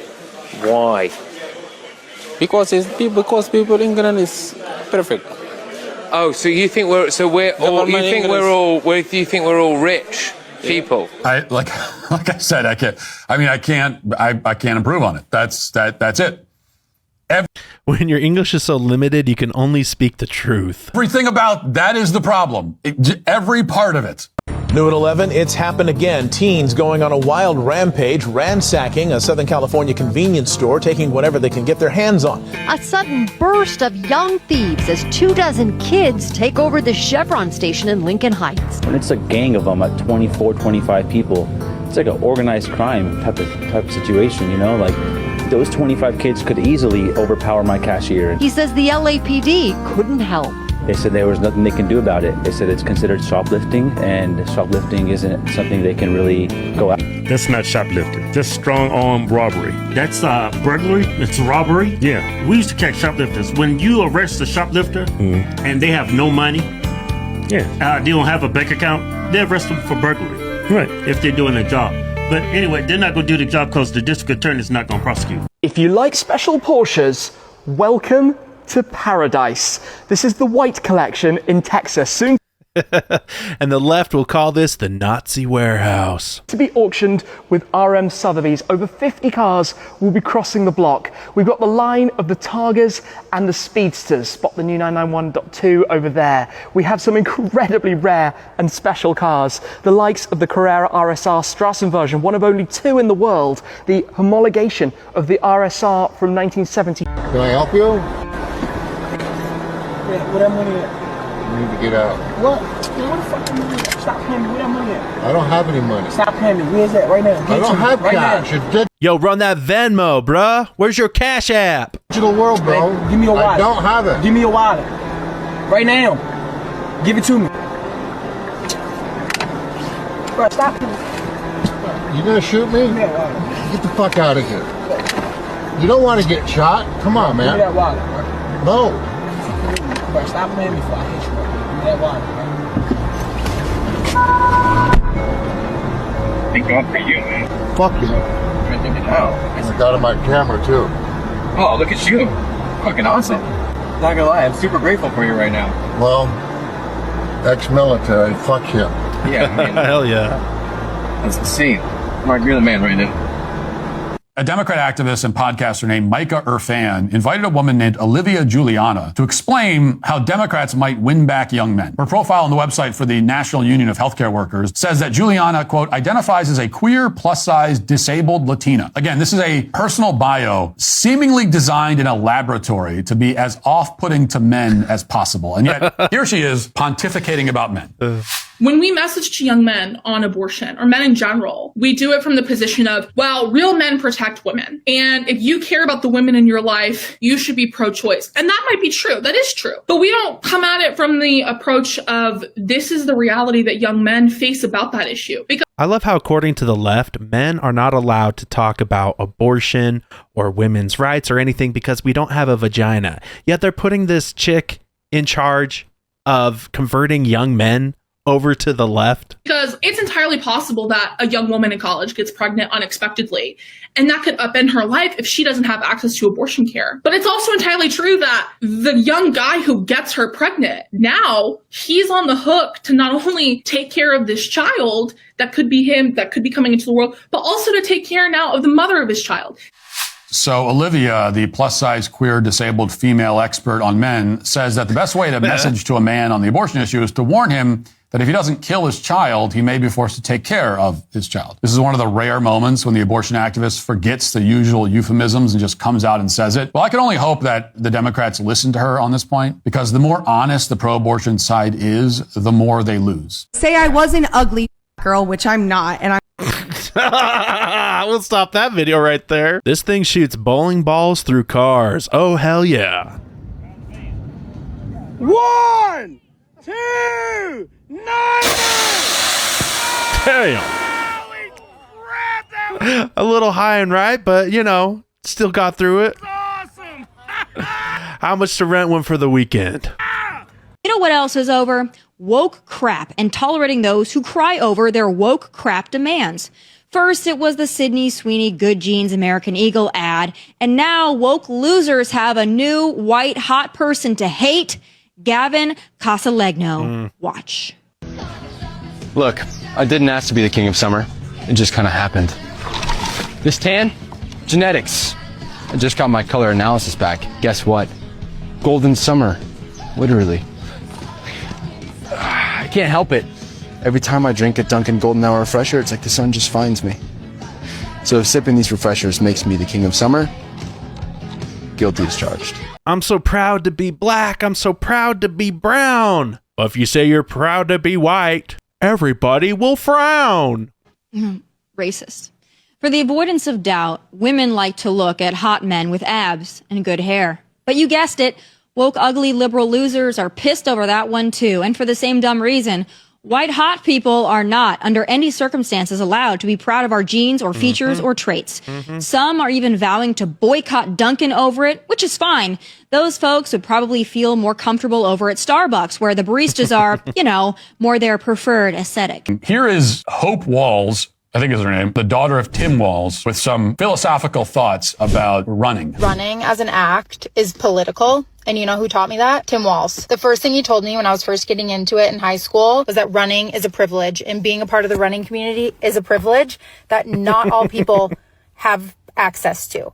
Why? Because people in England is perfect. Oh, so you think we're all rich people? Like I said, I can't improve on it. That's it. When your English is so limited, you can only speak the truth. Everything about that is the problem. Every part of it. New at 11, it's happened again. Teens going on a wild rampage, ransacking a Southern California convenience store, taking whatever they can get their hands on. A sudden burst of young thieves as 24 kids take over the Chevron station in Lincoln Heights. When it's a gang of them at 24, 25 people, it's like an organized crime type of situation, you know, like those 25 kids could easily overpower my cashier. He says the LAPD couldn't help. They said there was nothing they can do about it. They said it's considered shoplifting, and shoplifting isn't something they can really go after. That's not shoplifting. That's strong arm robbery. That's burglary. It's robbery. Yeah. We used to catch shoplifters. When you arrest a shoplifter and they have no money, they don't have a bank account, they arrest them for burglary. Right. If they're doing their job. But anyway, they're not going to do the job because the district attorney is not going to prosecute. If you like special Porsches, welcome to paradise. This is the White Collection in Texas, soon and the left will call this the Nazi warehouse. to be auctioned with RM Sotheby's. Over 50 cars will be crossing the block. We've got the line of the Targas and the Speedsters. Spot the new 991.2 over there. We have some incredibly rare and special cars. The likes of the Carrera RSR Strassen version, one of only 2 in the world. The homologation of the RSR from 1970. Can I help you? Where that money at? You need to get out. What? Man, where the fuck the money at? Stop paying me. Where that money at? I don't have any money. Stop paying me. Where's that? Right now. I don't have cash. You're dead. Yo, run that Venmo, bruh. Where's your Cash App? Digital world, bro. Man, give me your wallet. I don't have it. Give me your wallet. Right now. Give it to me. Bro, stop paying me. You gonna shoot me? Yeah, get the fuck out of here. You don't want to get shot? Come on, man. Give me that wallet, bro. No. Bro, stop playing me before I hit you, bro. Give me that wallet, bro. Thank God for you, man. Fuck you. I got on my camera, too. Oh, look at you. Fucking awesome. Not gonna lie, I'm super grateful for you right now. Well, ex-military, fuck him. Yeah, I mean, hell yeah. That's the scene. Mark, you're the man right now. A Democrat activist and podcaster named Micah Irfan invited a woman named Olivia Juliana to explain how Democrats might win back young men. Her profile on the website for the National Union of Healthcare Workers says that Juliana, quote, identifies as a queer, plus-size, disabled Latina. Again, this is a personal bio seemingly designed in a laboratory to be as off-putting to men as possible. And yet, here she is pontificating about men. When we message to young men on abortion, or men in general, we do it from the position of, well, real men protect women. And if you care about the women in your life, you should be pro-choice. And that might be true. That is true. But we don't come at it from the approach of, this is the reality that young men face about that issue. Because I love how, according to the left, men are not allowed to talk about abortion or women's rights or anything because we don't have a vagina. Yet they're putting this chick in charge of converting young men over to the left. Because it's entirely possible that a young woman in college gets pregnant unexpectedly, and that could upend her life if she doesn't have access to abortion care. But it's also entirely true that the young guy who gets her pregnant, now he's on the hook to not only take care of this child that could be him, that could be coming into the world, but also to take care now of the mother of his child. So Olivia, the plus-size, queer, disabled female expert on men, says that the best way to message to a man on the abortion issue is to warn him that if he doesn't kill his child, he may be forced to take care of his child. This is one of the rare moments when the abortion activist forgets the usual euphemisms and just comes out and says it. Well, I can only hope that the Democrats listen to her on this point, because the more honest the pro-abortion side is, the more they lose. Say I was an ugly girl, which I'm not, and I'm We'll stop that video right there. This thing shoots bowling balls through cars. Oh, hell yeah. 1, 2, 9. Damn. A little high and right, but, you know, still got through it. Awesome. How much to rent one for the weekend? You know what else is over? Woke crap and tolerating those who cry over their woke crap demands. First, it was the Sydney Sweeney Good Jeans American Eagle ad, and now woke losers have a new white hot person to hate, Gavin Casalegno. Watch. Look, I didn't ask to be the king of summer. It just kind of happened. This tan? Genetics. I just got my color analysis back. Guess what? Golden summer. Literally. I can't help it. Every time I drink a Dunkin' Golden Hour refresher, it's like the sun just finds me. So if sipping these refreshers makes me the king of summer, guilty as charged. I'm so proud to be black. I'm so proud to be brown. But if you say you're proud to be white, everybody will frown. Racist. For the avoidance of doubt, women like to look at hot men with abs and good hair. But you guessed it, woke ugly liberal losers are pissed over that one too, and for the same dumb reason. White hot people are not, under any circumstances, allowed to be proud of our genes or features or traits. Some are even vowing to boycott Dunkin' over it, which is fine. Those folks would probably feel more comfortable over at Starbucks, where the baristas are, you know, more their preferred aesthetic. Here is Hope Walls, I think is her name, the daughter of Tim Walls, with some philosophical thoughts about running. Running as an act is political. And you know who taught me that? Tim Walls. The first thing he told me when I was first getting into it in high school was that running is a privilege, and being a part of the running community is a privilege that not all people have access to.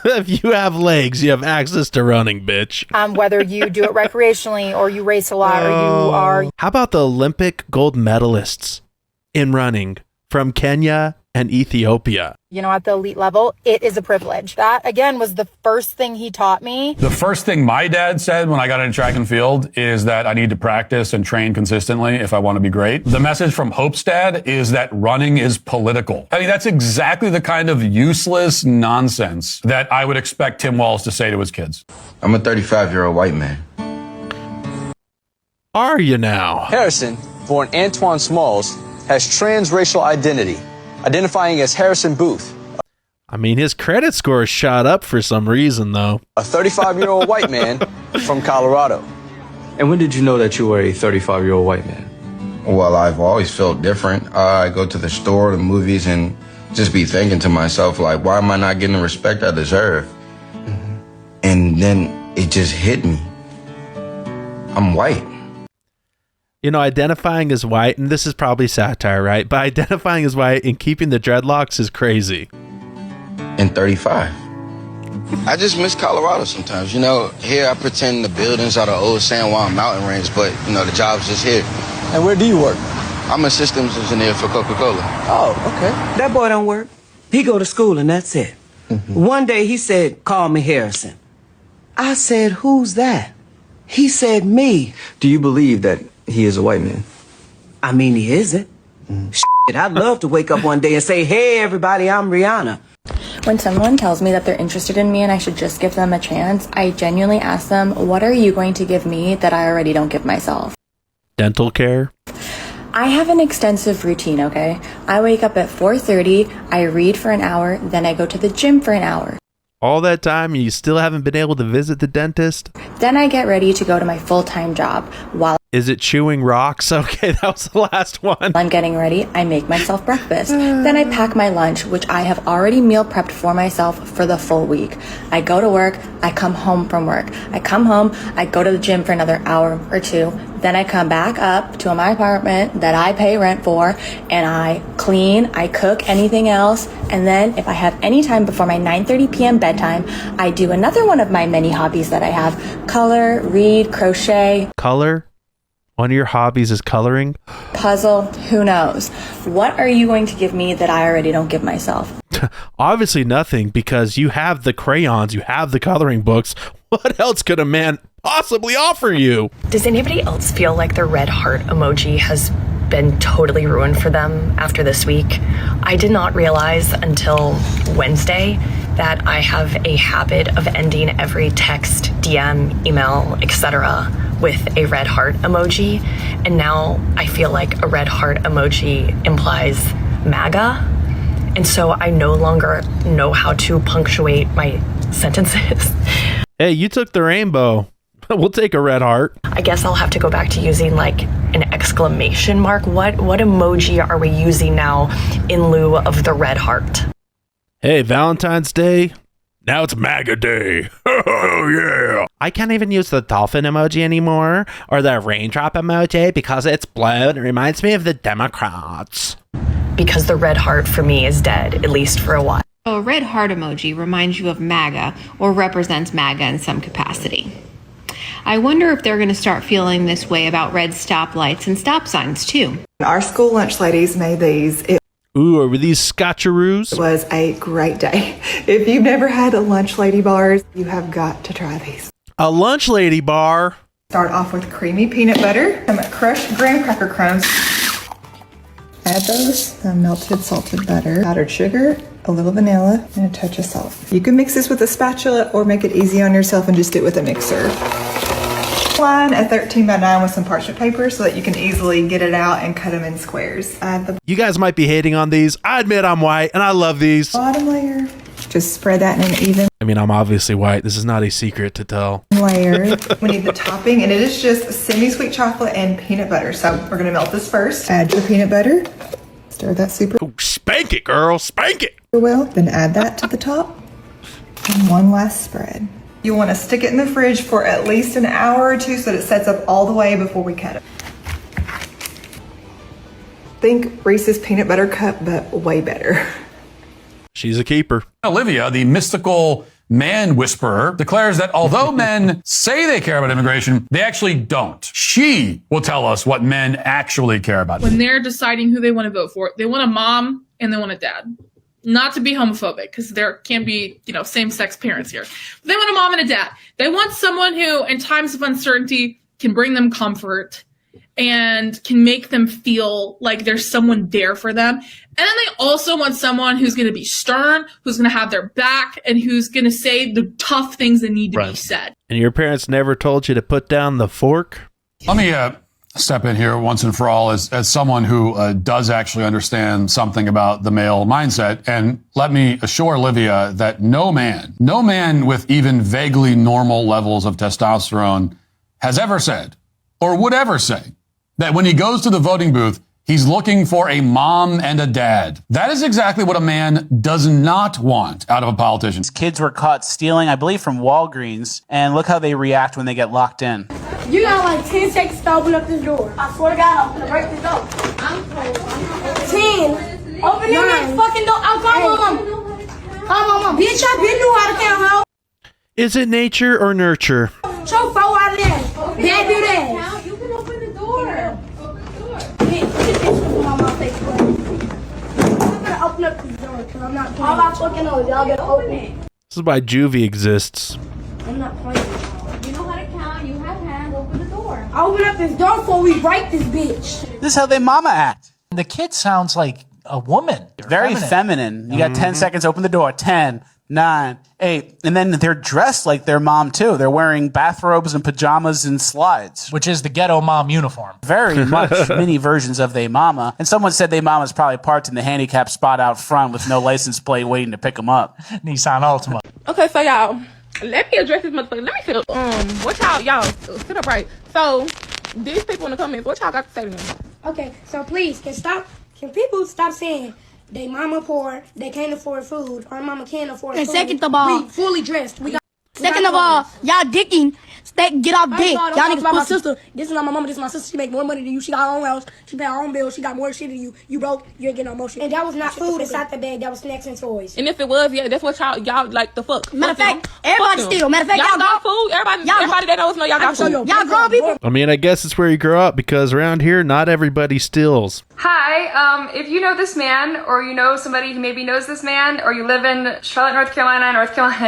If you have legs, you have access to running, bitch. Whether you do it recreationally or you race a lot or you are... How about the Olympic gold medalists in running from Kenya and Ethiopia? You know, at the elite level, it is a privilege. That, again, was the first thing he taught me. The first thing my dad said when I got into track and field is that I need to practice and train consistently if I want to be great. The message from Hope's dad is that running is political. I mean, that's exactly the kind of useless nonsense that I would expect Tim Walls to say to his kids. I'm a 35-year-old white man. Are you now? Harrison, born Antoine Smalls, has transracial identity, identifying as Harrison Booth. I mean, his credit score shot up for some reason, though. A 35-year-old white man from Colorado. And when did you know that you were a 35-year-old white man? Well, I've always felt different. I go to the store, the movies, and just be thinking to myself, like, why am I not getting the respect I deserve? And then it just hit me. I'm white. You know, identifying as white, and this is probably satire, right? But identifying as white and keeping the dreadlocks is crazy. And 35. I just miss Colorado sometimes. You know, here I pretend the buildings are the old San Juan mountain range, but, you know, the job's just here. And where do you work? I'm a systems engineer for Coca-Cola. Oh, okay. That boy don't work. He go to school and that's it. One day he said, call me Harrison. I said, who's that? He said, me. Do you believe that he is a white man? I mean, he isn't. Shit, I'd love to wake up one day and say, hey, everybody, I'm Rihanna. When someone tells me that they're interested in me and I should just give them a chance, I genuinely ask them, what are you going to give me that I already don't give myself? Dental care? I have an extensive routine, okay? I wake up at 4:30, I read for an hour, then I go to the gym for an hour. All that time and you still haven't been able to visit the dentist? Then I get ready to go to my full-time job. While Is it chewing rocks? Okay, that was the last one. I'm getting ready, I make myself breakfast. Then I pack my lunch, which I have already meal prepped for myself for the full week. I go to work, I come home from work. I come home, I go to the gym for another hour or two. Then I come back up to my apartment that I pay rent for, and I clean, I cook anything else, and then if I have any time before my 9:30 p.m. bedtime, I do another one of my many hobbies that I have: color, read, crochet. Color? One of your hobbies is coloring? Puzzle, who knows? What are you going to give me that I already don't give myself? Obviously nothing, because you have the crayons, you have the coloring books. What else could a man possibly offer you? Does anybody else feel like the red heart emoji has been totally ruined for them after this week? I did not realize until Wednesday that I have a habit of ending every text, DM, email, etc. with a red heart emoji. And now I feel like a red heart emoji implies MAGA. And so I no longer know how to punctuate my sentences. Hey, you took the rainbow. We'll take a red heart. I guess I'll have to go back to using like an exclamation mark. What emoji are we using now in lieu of the red heart? Hey, Valentine's Day. Now it's MAGA Day. Oh, yeah. I can't even use the dolphin emoji anymore or the raindrop emoji because it's blue and it reminds me of the Democrats. Because the red heart for me is dead, at least for a while. A red heart emoji reminds you of MAGA or represents MAGA in some capacity. I wonder if they're going to start feeling this way about red stoplights and stop signs too. Our school lunch ladies made these. Ooh, are these scotcheroos? It was a great day. If you've never had a lunch lady bars, you have got to try these. A lunch lady bar? Start off with creamy peanut butter, some crushed graham cracker crumbs, Add those, melted salted butter, powdered sugar, a little vanilla, and a touch of salt. You can mix this with a spatula or make it easy on yourself and just do it with a mixer. Line a 13 by 9 with some parchment paper so that you can easily get it out and cut them in squares. Add the You guys might be hating on these. I admit I'm white and I love these. bottom layer. Just spread that in an even I mean, I'm obviously white. This is not a secret to tell. layer. We need the topping, and it is just semi-sweet chocolate and peanut butter. So we're gonna melt this first. Add your peanut butter. Stir that super Spank it, girl. Spank it. well. Then add that to the top. And one last spread. You want to stick it in the fridge for at least an hour or two so that it sets up all the way before we cut it. Think Reese's peanut butter cup, but way better. She's a keeper. Olivia, the mystical man whisperer, declares that although men say they care about immigration, they actually don't. She will tell us what men actually care about. When they're deciding who they want to vote for, they want a mom and they want a dad. Not to be homophobic, because there can be, same-sex parents here. But they want a mom and a dad. They want someone who, in times of uncertainty, can bring them comfort and can make them feel like there's someone there for them. And then they also want someone who's going to be stern, who's going to have their back, and who's going to say the tough things that need to be said. And your parents never told you to put down the fork? Let me step in here once and for all as someone who does actually understand something about the male mindset. And let me assure Olivia that no man with even vaguely normal levels of testosterone has ever said or would ever say that when he goes to the voting booth, he's looking for a mom and a dad. That is exactly what a man does not want out of a politician. Kids were caught stealing, I believe, from Walgreens, and look how they react when they get locked in. You got like 10 seconds to open up this door. I swear to God, I'm gonna break this door. 10. Open this fucking door. I'll call my mom. Call my mom. Bitch, I been knew how to count, hoe. Is it nature or nurture? Show 4 out of that. Dad do that. Now you can open the door. I'm gonna open up this door because I'm not playing. All I fucking know is y'all gonna open it. This is why juvie exists. I'm not playing. You know how to count. You have hands. Open the door. Open up this door before we break this bitch. This is how they mama act. The kid sounds like a woman. Very feminine. You got 10 seconds, open the door. 10, 9, 8. And then they're dressed like their mom, too. They're wearing bathrobes and pajamas and slides. Which is the ghetto mom uniform. Very much mini versions of they mama. And someone said they mama's probably parked in the handicap spot out front with no license plate waiting to pick them up. Nissan Altima. Okay, so y'all, let me address this motherfucker. Let me sit up. What y'all sit up right. So, these people in the comments, what y'all got to say to them? Okay, so please, can people stop saying they mama poor, they can't afford food, or mama can't afford food. And second of all, we fully dressed. Second of all, y'all dicking. Get off dick. Y'all niggas about my sister. This is not my mama. This is my sister. She make more money than you. She got her own house. She pay her own bills. She got more shit than you. You broke. You ain't getting no more shit. And that was not food inside the bag. That was snacks and toys. And if it was, yeah, that's what y'all like the fuck. Matter of fact, everybody steal. Matter of fact, y'all got food. Everybody that knows know y'all got food. Y'all grown people. I mean, I guess it's where you grow up because around here, not everybody steals. Hi, if you know this man, or you know somebody who maybe knows this man, or you live in Charlotte, North Carolina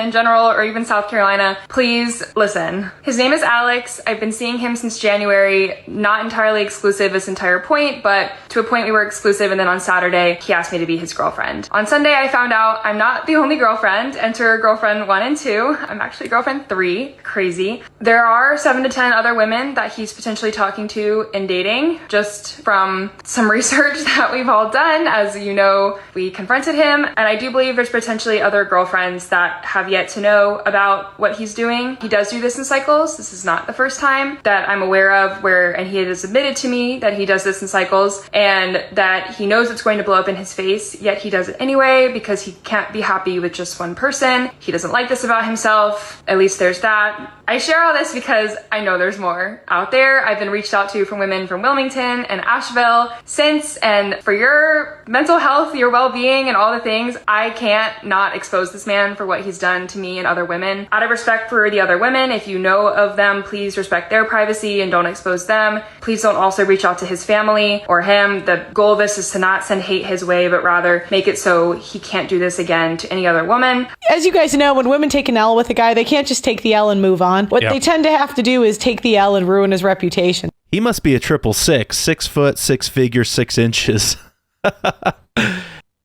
in general, or even South Carolina, please listen. His name is Alex. I've been seeing him since January, not entirely exclusive this entire point, but to a point we were exclusive, and then on Saturday, he asked me to be his girlfriend. On Sunday, I found out I'm not the only girlfriend. Enter girlfriend 1 and 2. I'm actually girlfriend 3. Crazy. There are 7 to 10 other women that he's potentially talking to and dating, just from some research that we've all done. As you know, we confronted him, and I do believe there's potentially other girlfriends that have yet to know about what he's doing. He does do this in cycles. This is not the first time that I'm aware of and he has admitted to me that he does this in cycles, and that he knows it's going to blow up in his face, yet he does it anyway because he can't be happy with just one person. He doesn't like this about himself. At least there's that. I share all this because I know there's more out there. I've been reached out to from women from Wilmington and Asheville since, and for your mental health, your well-being, and all the things, I can't not expose this man for what he's done to me and other women. Out of respect for the other women, if you know of them, please respect their privacy and don't expose them. Please don't also reach out to his family or him. The goal of this is to not send hate his way, but rather make it so he can't do this again to any other woman. As you guys know, when women take an L with a guy, they can't just take the L and move on. What they tend to have to do is take the L and ruin his reputation. He must be a 666, 6 foot, 6 figure, 6 inches.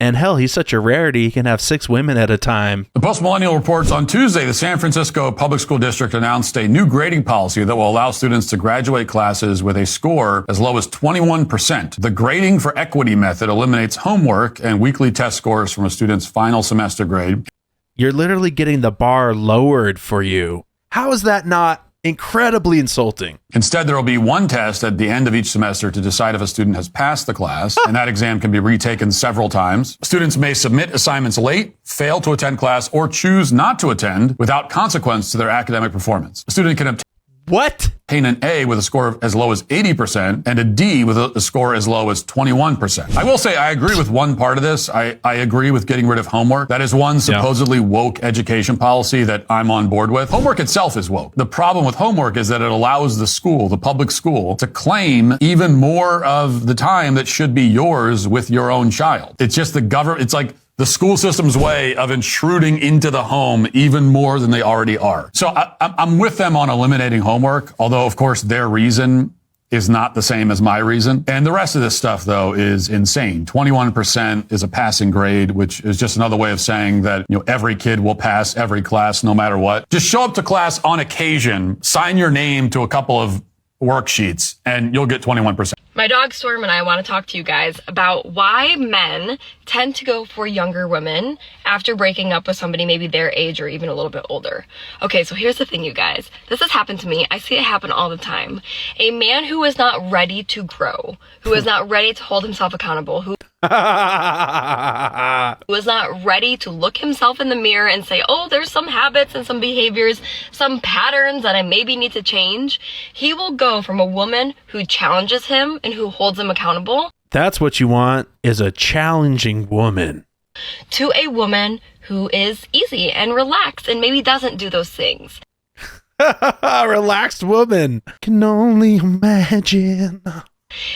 And hell, he's such a rarity, he can have 6 women at a time. The Post-Millennial reports on Tuesday, the San Francisco Public School District announced a new grading policy that will allow students to graduate classes with a score as low as 21%. The grading for equity method eliminates homework and weekly test scores from a student's final semester grade. You're literally getting the bar lowered for you. How is that not incredibly insulting? Instead, there will be one test at the end of each semester to decide if a student has passed the class, and that exam can be retaken several times. Students may submit assignments late, fail to attend class, or choose not to attend without consequence to their academic performance. A student can obtain an A with a score of as low as 80% and a D with a score as low as 21%. I will say I agree with one part of this. I agree with getting rid of homework. That is one supposedly woke education policy that I'm on board with. Homework itself is woke. The problem with homework is that it allows the school, the public school, to claim even more of the time that should be yours with your own child. It's just the government. It's like the school system's way of intruding into the home even more than they already are. So I'm with them on eliminating homework, although, of course, their reason is not the same as my reason. And the rest of this stuff, though, is insane. 21% is a passing grade, which is just another way of saying that, every kid will pass every class no matter what. Just show up to class on occasion, sign your name to a couple of worksheets, and you'll get 21%. My dog Storm and I want to talk to you guys about why men tend to go for younger women after breaking up with somebody maybe their age or even a little bit older. Okay, so here's the thing, you guys. This has happened to me. I see it happen all the time. A man who is not ready to grow, who is not ready to hold himself accountable, who is not ready to look himself in the mirror and say, oh, there's some habits and some behaviors, some patterns that I maybe need to change. He will go from a woman who challenges him and who holds him accountable. That's what you want, is a challenging woman. To a woman who is easy and relaxed and maybe doesn't do those things. Relaxed woman. Can only imagine.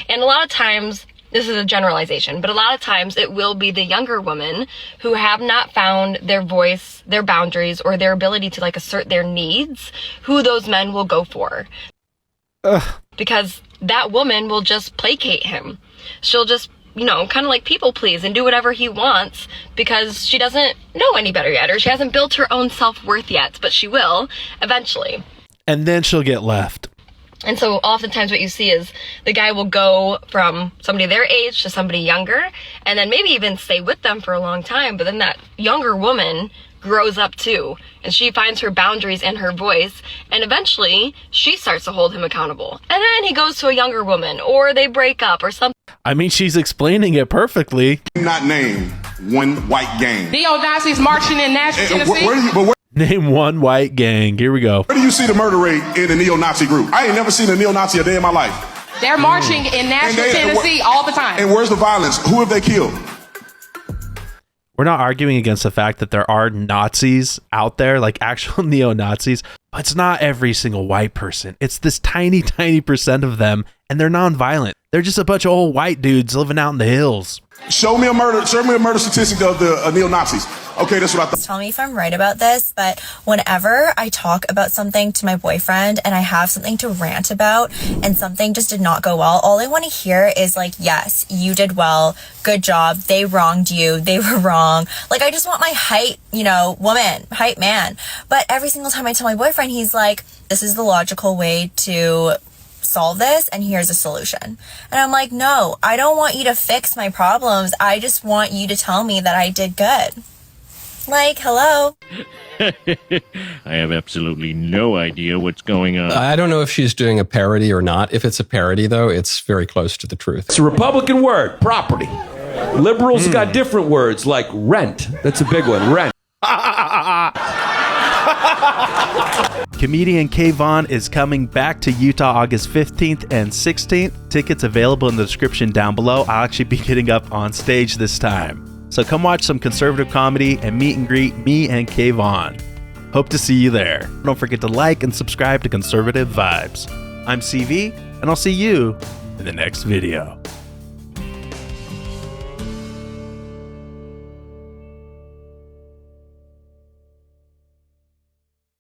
And a lot of times, this is a generalization, but a lot of times it will be the younger women who have not found their voice, their boundaries, or their ability to assert their needs, who those men will go for. Because that woman will just placate him. She'll just, kind of like people please and do whatever he wants because she doesn't know any better yet, or she hasn't built her own self-worth yet, but she will eventually. And then she'll get left. And so oftentimes what you see is the guy will go from somebody their age to somebody younger, and then maybe even stay with them for a long time, but then that younger woman grows up too, and she finds her boundaries and her voice, and eventually she starts to hold him accountable. And then he goes to a younger woman, or they break up or something. I mean, she's explaining it perfectly. Not name one white gang. Neo-Nazis marching in Nashville, Tennessee. Name one white gang. Here we go. Where do you see the murder rate in the neo-Nazi group? I ain't never seen a neo-Nazi a day in my life. They're marching in Nashville, Tennessee all the time. And where's the violence? Who have they killed? We're not arguing against the fact that there are Nazis out there, like actual neo-Nazis, but it's not every single white person. It's this tiny, tiny percent of them, and they're non-violent. They're just a bunch of old white dudes living out in the hills. Show me a murder statistic of the neo-Nazis. Okay, that's what I thought. Tell me if I'm right about this, but whenever I talk about something to my boyfriend and I have something to rant about and something just did not go well, all I want to hear is yes, you did well, good job, they wronged you, they were wrong. I just want my hype, woman, hype man. But every single time I tell my boyfriend, he's like, this is the logical way to solve this and here's a solution. And I'm like, no, I don't want you to fix my problems. I just want you to tell me that I did good. Hello. I have absolutely no idea what's going on. I don't know if she's doing a parody or not. If it's a parody, though, it's very close to the truth. It's a Republican word, property. Liberals got different words like rent. That's a big one, rent. Comedian Kayvon is coming back to Utah August 15th and 16th. Tickets available in the description down below. I'll actually be getting up on stage this time. So come watch some conservative comedy and meet and greet me and Kayvon. Hope to see you there. Don't forget to like and subscribe to Conservative Vibes. I'm CV, and I'll see you in the next video.